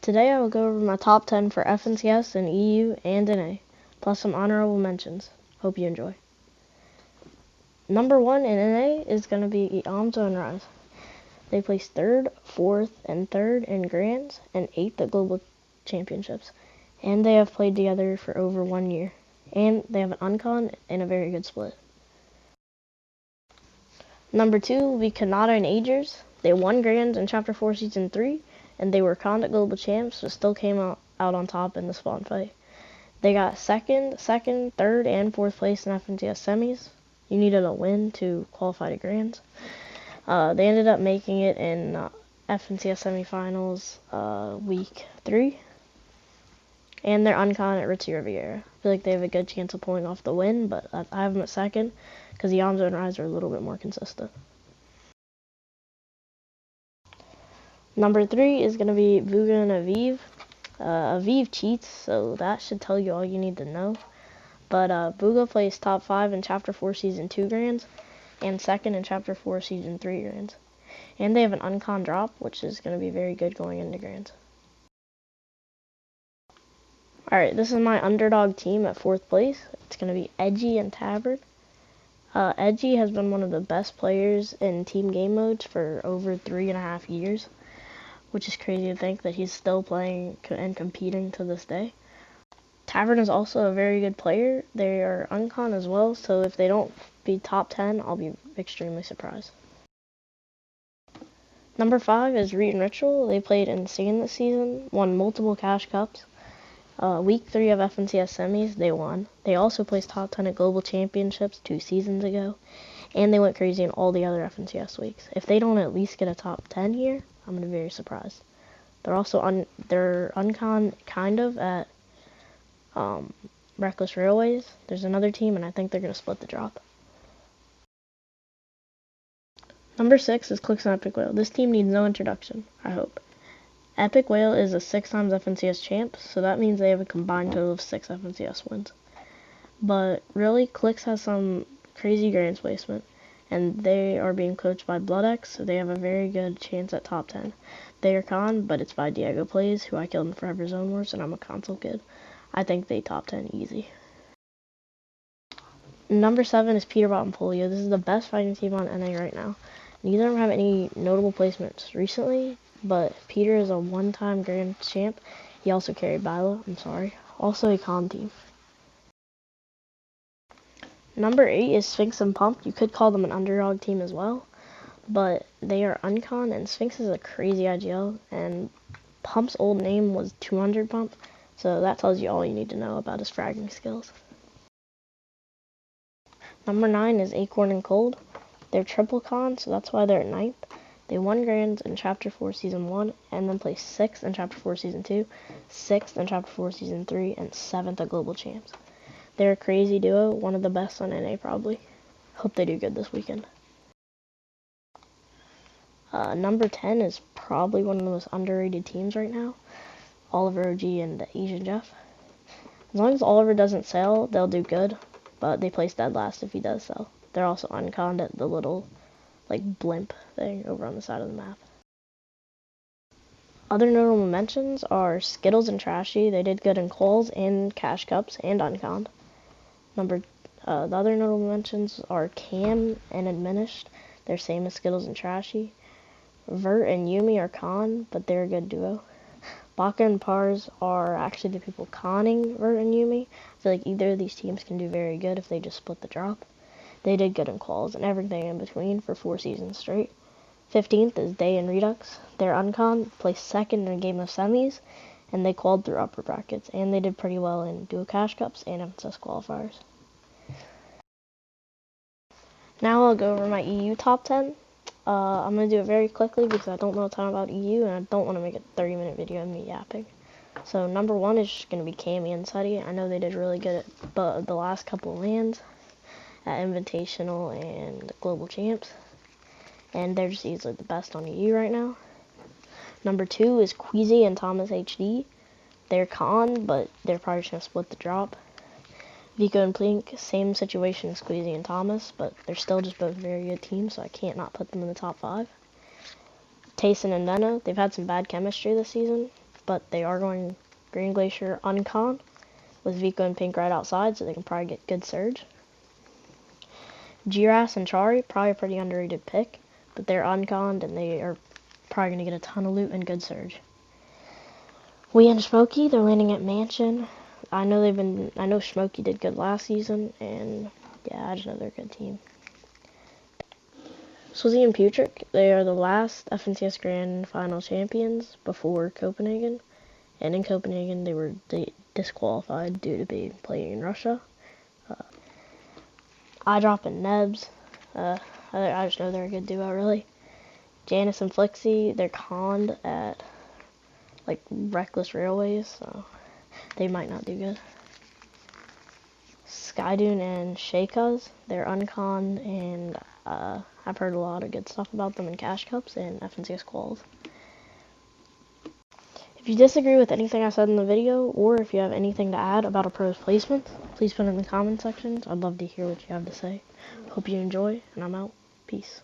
Today I will go over my top 10 for FNCS and EU and NA, plus some honorable mentions. Hope you enjoy. Number 1 in NA is going to be Amzo and Rise. They placed 3rd, 4th, and 3rd in Grands and 8th at Global Championships. And they have played together for over 1 year. And they have an uncon and a very good split. Number 2 will be Kanata and Agers. They won Grands in Chapter 4 Season 3, and they were conned at Global Champs, but still came out on top in the spawn fight. They got 2nd, 3rd, and 4th place in FNCS semis. You needed a win to qualify to Grands. They ended up making it in FNCS semifinals week 3. And they're uncon at Ritzy Riviera. I feel like they have a good chance of pulling off the win, but I have them at 2nd because the Amzo and Rise are a little bit more consistent. Number 3 is going to be Vuga and Aviv. Aviv cheats, so that should tell you all you need to know. But Vuga placed top 5 in Chapter 4 Season 2 Grands and 2nd in Chapter 4 Season 3 Grands. And they have an uncon drop, which is going to be very good going into Grands. Alright, this is my underdog team at 4th place. It's going to be Edgy and Tavern. Edgy has been one of the best players in team game modes for over 3.5 years, which is crazy to think that he's still playing and competing to this day. Tavern is also a very good player. They are uncon as well, so if they don't be top 10, I'll be extremely surprised. Number 5 is Reed and Ritual. They played insane this season, won multiple cash cups. Week 3 of FNCS semis, they won. They also placed top 10 at Global Championships 2 seasons ago, and they went crazy in all the other FNCS weeks. If they don't at least get a top 10 here, I'm going to be very surprised. They're also they're uncon kind of at Reckless Railways. There's another team, and I think they're going to split the drop. Number 6 is Clicks and Epic Whale. This team needs no introduction, I hope. Epic Whale is a 6 times FNCS champ, so that means they have a combined total of 6 FNCS wins. But really, Clicks has some crazy Grands placement, and they are being coached by BloodX, so they have a very good chance at top 10. They are con, but it's by Diego Plays, who I killed in Forever Zone Wars, and I'm a console kid. I think they top 10 easy. Number 7 is Peterbot and Polio. This is the best fighting team on NA right now. Neither of them have any notable placements recently, but Peter is a 1-time Grand champ. He also carried Bilo, also a con team. Number 8 is Sphinx and Pump. You could call them an underdog team as well, but they are uncon, and Sphinx is a crazy IGL, and Pump's old name was 200 Pump, so that tells you all you need to know about his fragging skills. Number 9 is Acorn and Cold. They're triple con, so that's why they're at 9th. They won Grands in Chapter 4 Season 1, and then placed 6th in Chapter 4 Season 2, 6th in Chapter 4 Season 3, and 7th at Global Champs. They're a crazy duo, one of the best on NA probably. Hope they do good this weekend. Number 10 is probably one of the most underrated teams right now. Oliver OG and Asian Jeff. As long as Oliver doesn't sell, they'll do good, but they place dead last if he does sell. They're also unconned at the little blimp thing over on the side of the map. Other notable mentions are Skittles and Trashy. They did good in calls and cash cups and unconned. The other notable mentions are Cam and Adminished. They're same as Skittles and Trashy. Vert and Yumi are con, but they're a good duo. Baka and Pars are actually the people conning Vert and Yumi. I feel like either of these teams can do very good if they just split the drop. They did good in quals and everything in between for 4 seasons straight. 15th is Day and Redux. They're uncon, placed 2nd in a game of semis, and they qualified through upper brackets, and they did pretty well in duo cash cups and MSS qualifiers. Now I'll go over my EU top 10. I'm going to do it very quickly because I don't know a ton about EU, and I don't want to make a 30-minute video of me yapping. So number 1 is going to be Cammy and Suddy. I know they did really good at the last couple of lands at Invitational and Global Champs, and they're just easily the best on EU right now. Number 2 is Queasy and Thomas HD. They're con, but they're probably just going to split the drop. Vico and Plink, same situation as Queasy and Thomas, but they're still just both very good teams, so I can't not put them in the top 5. Tayson and Veno, they've had some bad chemistry this season, but they are going Green Glacier Uncon with Vico and Pink right outside, so they can probably get good surge. Giras and Chari, probably a pretty underrated pick, but they're unconned and they are probably going to get a ton of loot and good surge. Wee and Smokey, they're landing at Mansion. I know Smokey did good last season, and yeah, I just know they're a good team. Swizzy and Putrick, they are the last FNCS Grand Final champions before Copenhagen, and in Copenhagen they were disqualified due to be playing in Russia. iDrop and Nebs, I just know they're a good duo, really. Janice and Flixie, they're conned at like Reckless Railways, so they might not do good. Skydune and Shaykaz, they're unconned, and I've heard a lot of good stuff about them in Cash Cups and FNCS Quals. If you disagree with anything I said in the video, or if you have anything to add about a pro's placement, please put it in the comment sections. I'd love to hear what you have to say. Hope you enjoy, and I'm out. Peace.